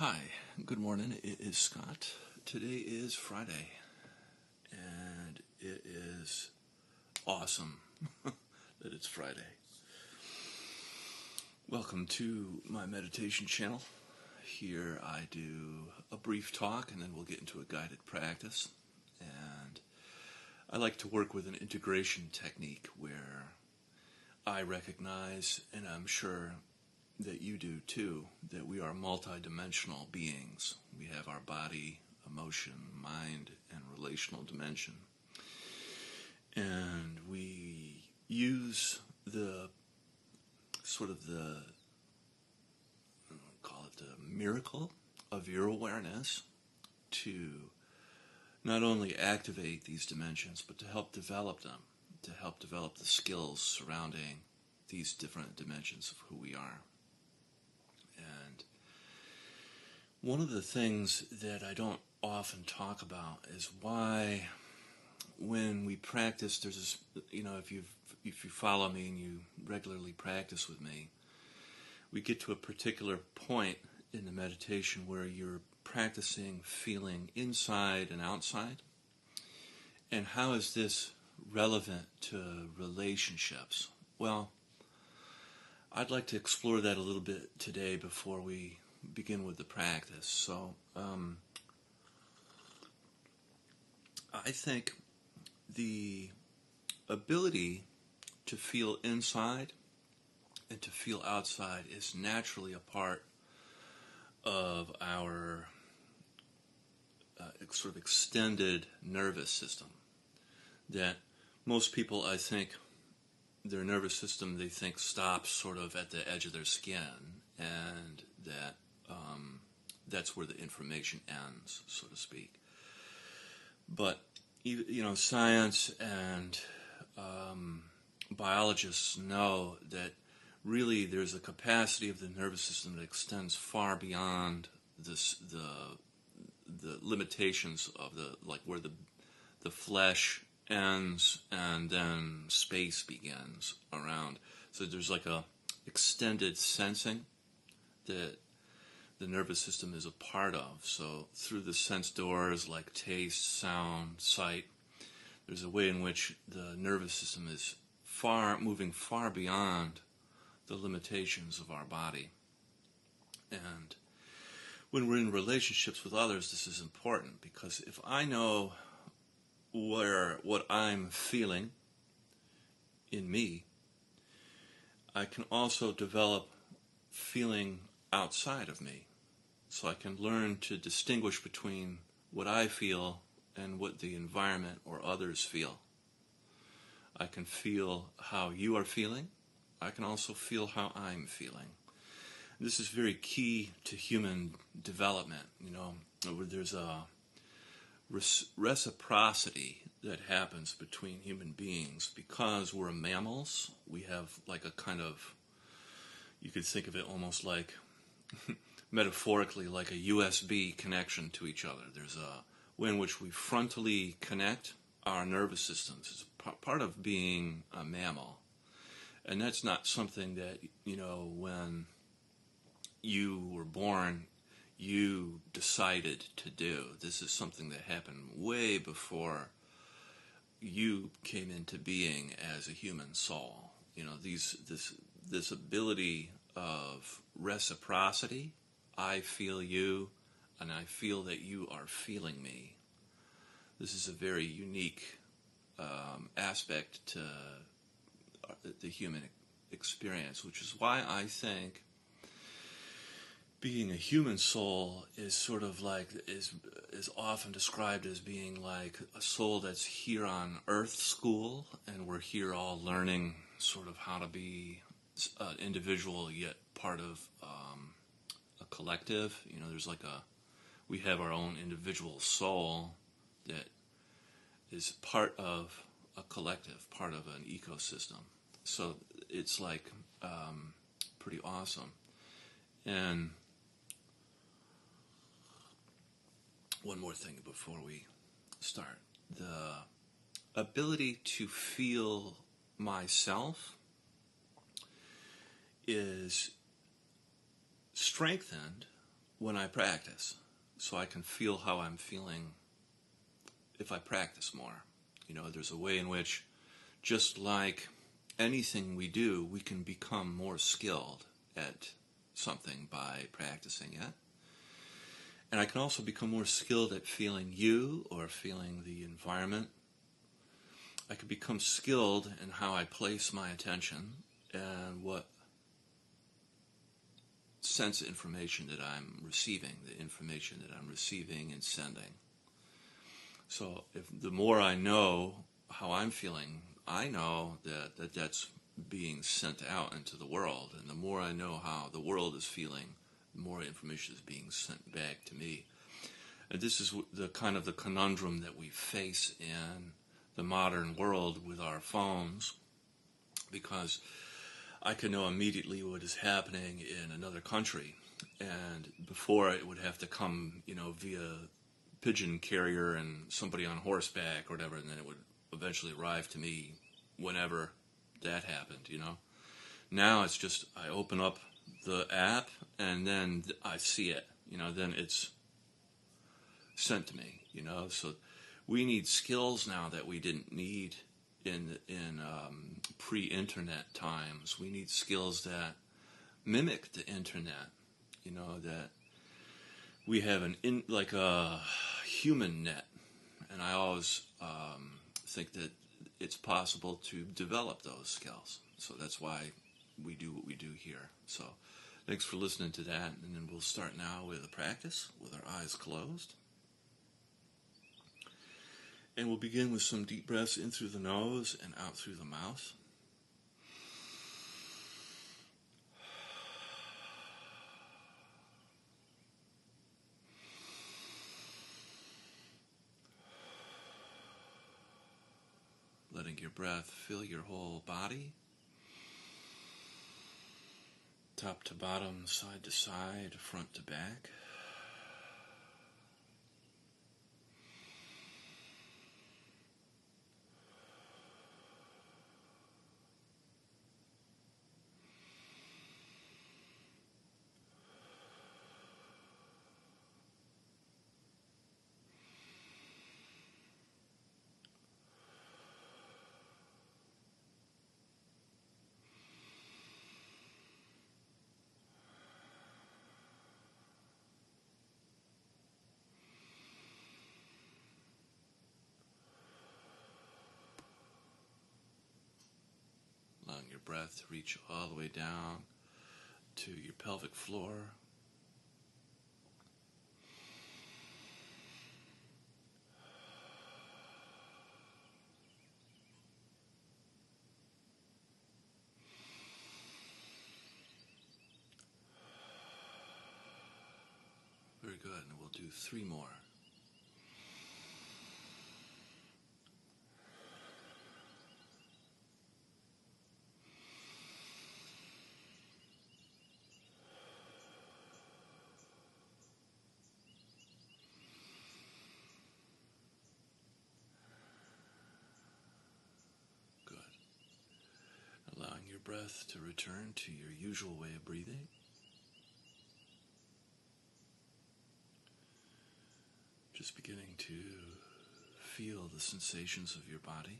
Hi, good morning. It is Scott. Today is Friday, and it is awesome that it's Friday. Welcome to my meditation channel. Here I do a brief talk, and then we'll get into a guided practice. And I like to work with an integration technique where I recognize, and I'm sure that you do too, that we are multidimensional beings. We have our body, emotion, mind, and relational dimension. And we use the call it the miracle of your awareness to not only activate these dimensions, but to help develop them, to help develop the skills surrounding these different dimensions of who we are. And one of the things that I don't often talk about is why, when we practice, there's this, if you follow me and you regularly practice with me, we get to a particular point in the meditation where you're practicing feeling inside and outside. And how is this relevant to relationships? Well, I'd like to explore that a little bit today before we begin with the practice. So, I think the ability to feel inside and to feel outside is naturally a part of our sort of extended nervous system. That most people, I think, their nervous system, they think, stops sort of at the edge of their skin, and that that's where the information ends, so to speak. But science and biologists know that really there's a capacity of the nervous system that extends far beyond the limitations of where the flesh ends and then space begins around. So there's like a extended sensing that the nervous system is a part of. So through the sense doors like taste, sound, sight, there's a way in which the nervous system is moving far beyond the limitations of our body. And when we're in relationships with others, this is important, because if I know what I'm feeling in me, I can also develop feeling outside of me. So I can learn to distinguish between what I feel and what the environment or others feel. I can feel how you are feeling. I can also feel how I'm feeling. This is very key to human development, where there's a reciprocity that happens between human beings. Because we're mammals, we have like a kind of, you could think of it almost like, metaphorically, like a USB connection to each other. There's a way in which we frontally connect our nervous systems. It's part of being a mammal. And that's not something that, when you were born, you decided to do. This is something that happened way before you came into being as a human soul. This ability of reciprocity. I feel you, and I feel that you are feeling me. This is a very unique aspect to the human experience, which is why I think being a human soul is sort of like, is often described as being like a soul that's here on Earth school, and we're here all learning sort of how to be an individual yet part of a collective. We have our own individual soul that is part of a collective, part of an ecosystem. So it's like pretty awesome. And one more thing before we start. The ability to feel myself is strengthened when I practice, so I can feel how I'm feeling if I practice more. There's a way in which, just like anything we do, we can become more skilled at something by practicing it. And I can also become more skilled at feeling you or feeling the environment. I can become skilled in how I place my attention and what sense information that I'm receiving, the information that I'm receiving and sending. So if the more I know how I'm feeling, I know that that's being sent out into the world. And the more I know how the world is feeling, the more information is being sent back to me. And this is the kind of the conundrum that we face in the modern world with our phones, because I can know immediately what is happening in another country, and before it would have to come, via pigeon carrier and somebody on horseback or whatever, and then it would eventually arrive to me whenever that happened. Now it's just I open up the app and then I see it. Then it's sent to me. So we need skills now that we didn't need in pre-internet times. We need skills that mimic the internet. That we have like a human net, and I always think that it's possible to develop those skills. So that's why we do what we do here. So thanks for listening to that, and then we'll start now with a practice with our eyes closed. And we'll begin with some deep breaths in through the nose and out through the mouth. Letting your breath fill your whole body, top to bottom, side to side, front to back. Allowing your breath to reach all the way down to your pelvic floor. Very good, and we'll do 3 more. Allowing your breath to return to your usual way of breathing. Just beginning to feel the sensations of your body.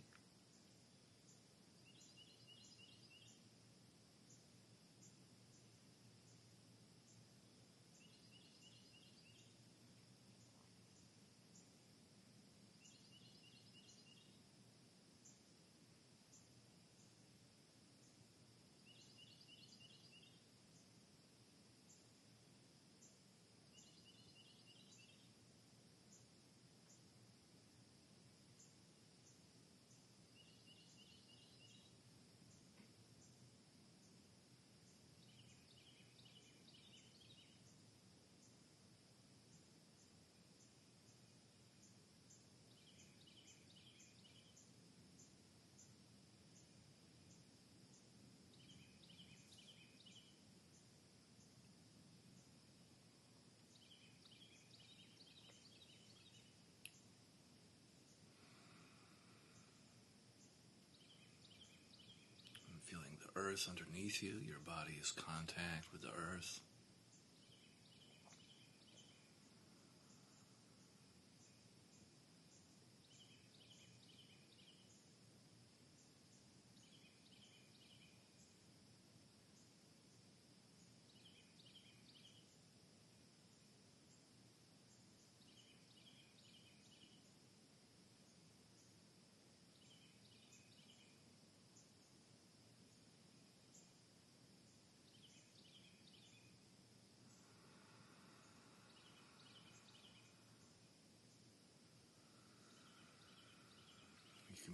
Feeling the earth underneath you. Your body is contact with the earth.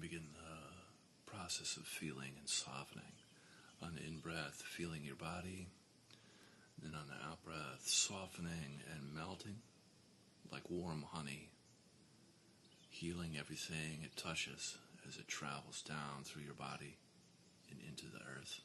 begin the process of feeling and softening. On the in-breath, feeling your body. Then on the out-breath, softening and melting like warm honey, healing everything it touches as it travels down through your body and into the earth.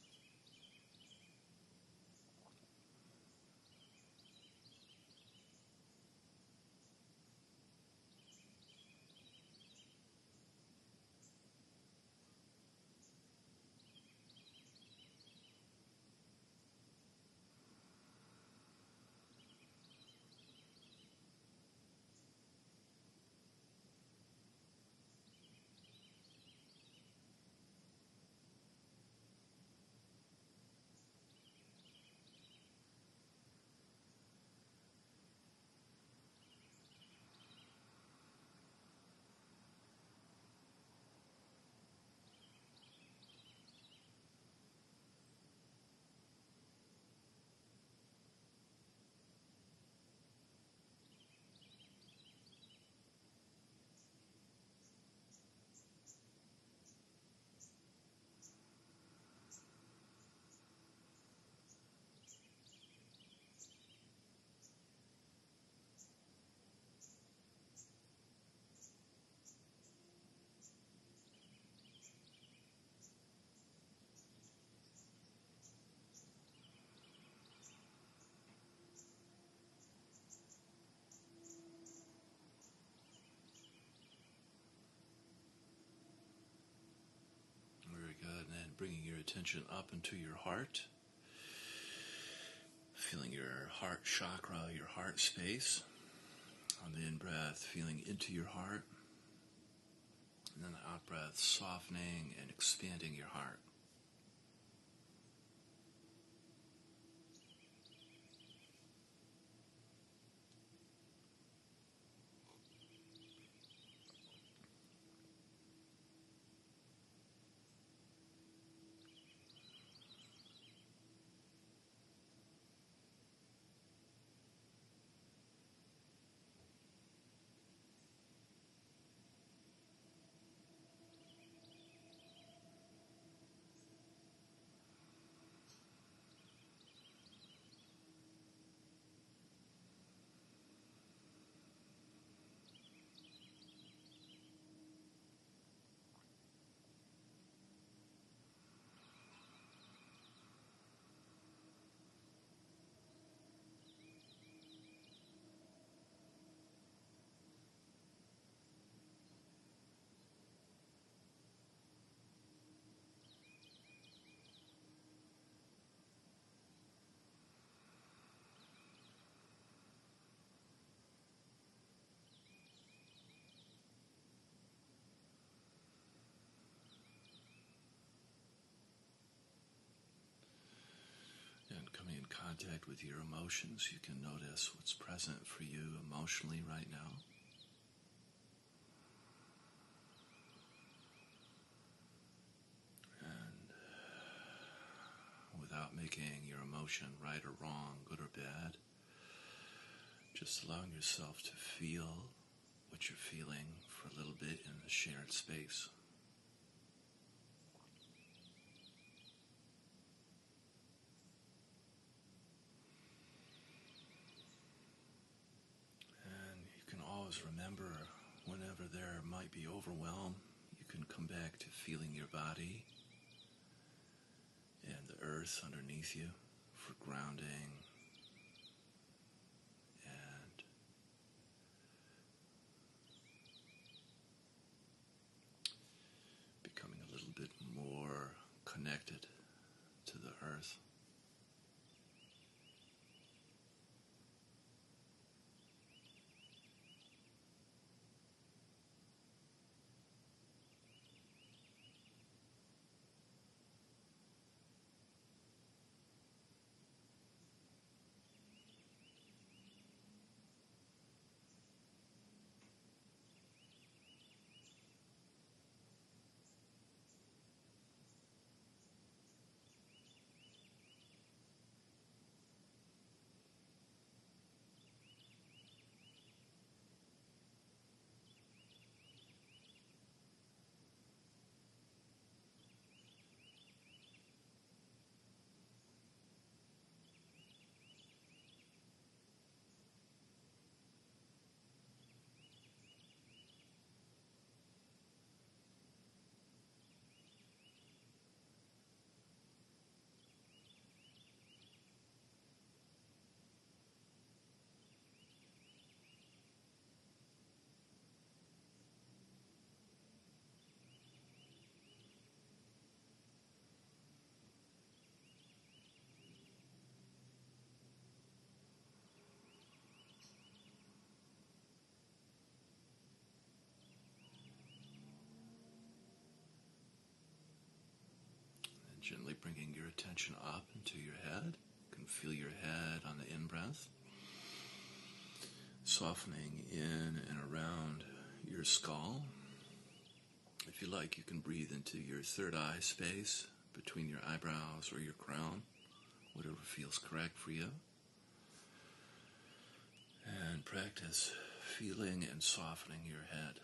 Very good. And then bringing your attention up into your heart. Feeling your heart chakra, your heart space. On the in-breath, feeling into your heart. And then the out-breath, softening and expanding your heart. And coming in contact with your emotions, you can notice what's present for you emotionally right now. And without making your emotion right or wrong, good or bad, just allowing yourself to feel what you're feeling for a little bit in the shared space. And you can always remember, whenever there might be overwhelm, you can come back to feeling your body and the earth underneath you for grounding and becoming a little bit more connected to the earth. Gently bringing your attention up into your head. You can feel your head on the in-breath, softening in and around your skull. If you like, you can breathe into your third eye space between your eyebrows or your crown, whatever feels correct for you. And practice feeling and softening your head.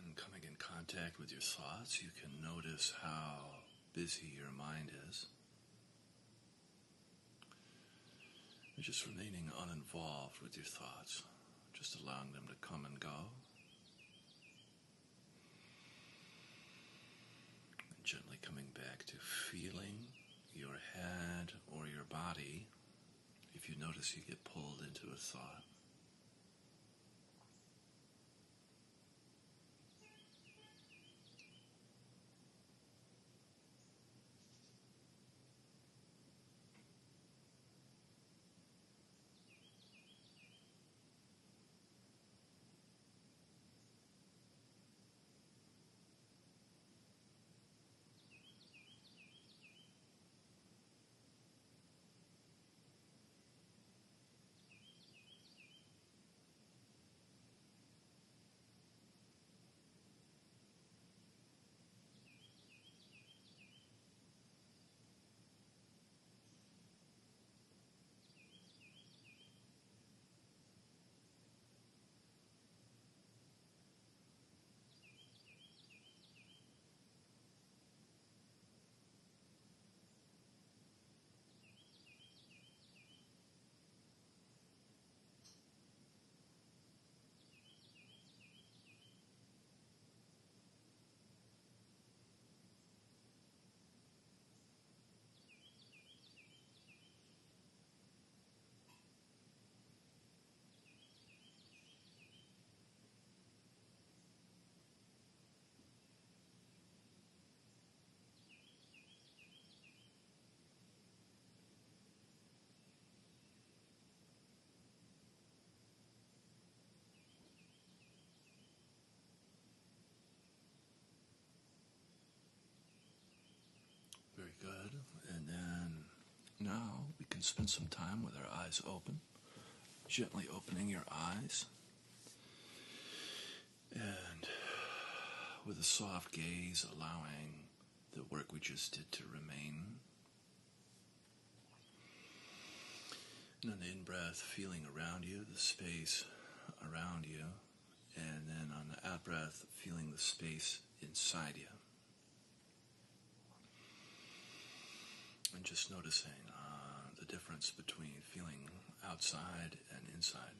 And coming in contact with your thoughts, you can notice how busy your mind is. And just remaining uninvolved with your thoughts, just allowing them to come and go. And gently coming back to feeling your head or your body if you notice you get pulled into a thought. Very good. And then now we can spend some time with our eyes open, gently opening your eyes. And with a soft gaze, allowing the work we just did to remain. And on the in-breath, feeling around you, the space around you. And then on the out-breath, feeling the space inside you. And just noticing the difference between feeling outside and inside.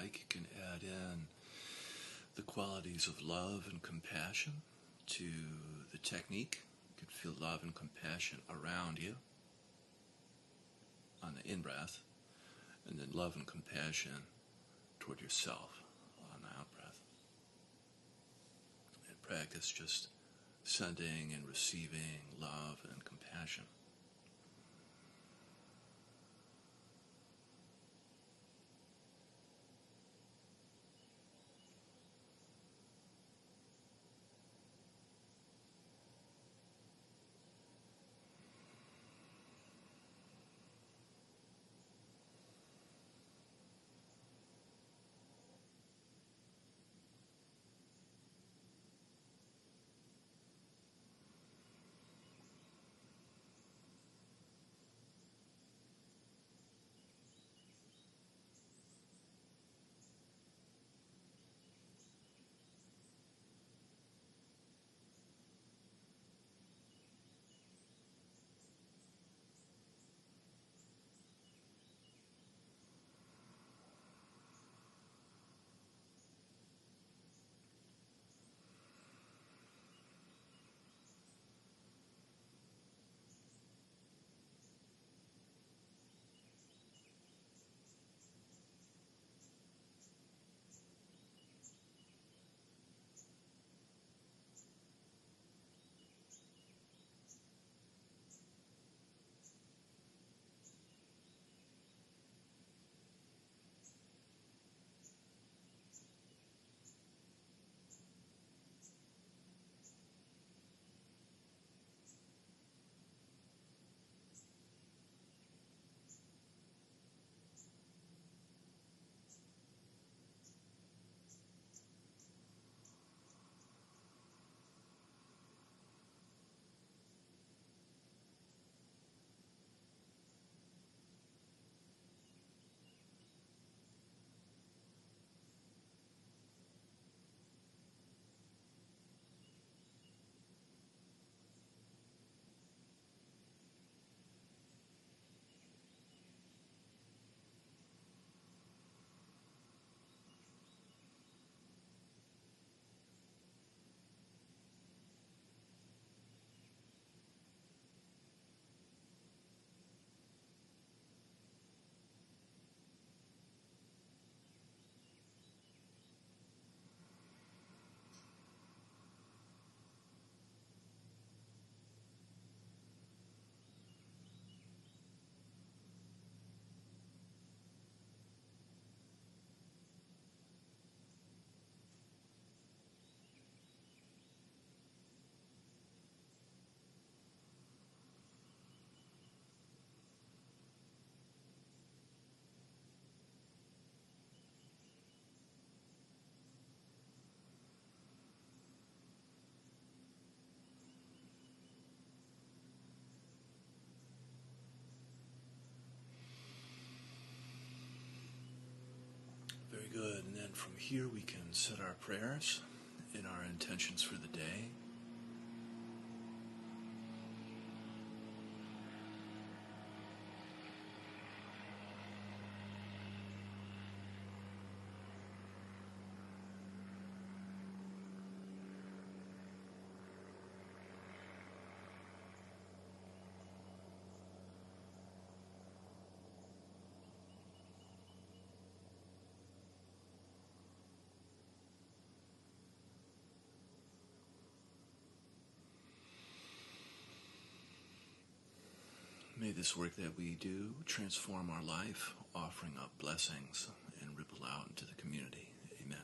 like, you can add in the qualities of love and compassion to the technique. You can feel love and compassion around you on the in-breath, and then love and compassion toward yourself on the out-breath. And practice just sending and receiving love and compassion. Very good. And then from here we can set our prayers and our intentions for the day. May this work that we do transform our life, offering up blessings and ripple out into the community. Amen.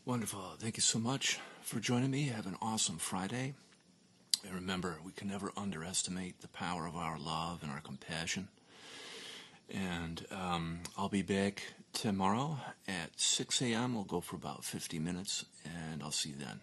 Wonderful. Thank you so much for joining me. Have an awesome Friday. And remember, we can never underestimate the power of our love and our compassion. And I'll be back tomorrow at 6 a.m. We'll go for about 50 minutes, and I'll see you then.